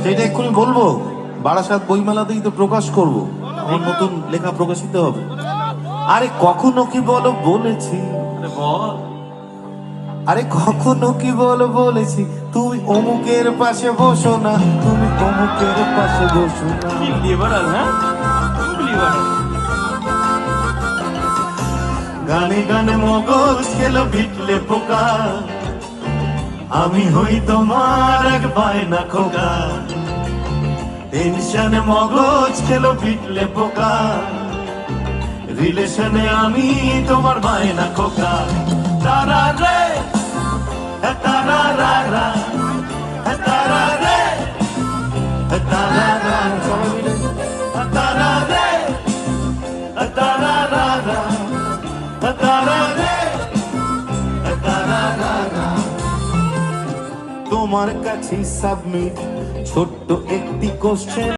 সেটা এক্ষুনি বলবো, বারাসাত বইমেলাতেই তো প্রকাশ করব, আমার নতুন লেখা প্রকাশিত হবে। আরে কখনো কি বলো বলেছি, আরে কখনো কি বলো বলেছি, তুমি অমুকের পাশে বসো না, তুমি অমুকের পাশে বসো না। গানে গানে মগজ খেল ভিটলে পোকা, আমি হই তোমার এক বায়না খোকা। টেনশনে মগজ খেল ভিটলে পোকা, রিলেশনে আমি তোমার বায়না খোকা। তারা রে তারা রা রা, তারা রে তারা রা, সবাই মিলে তারা রে তারা রা রা, তারা রে তারা রা রা। তোমার কাছে সাবমিট ছোট্ট একটি কোশ্চেন।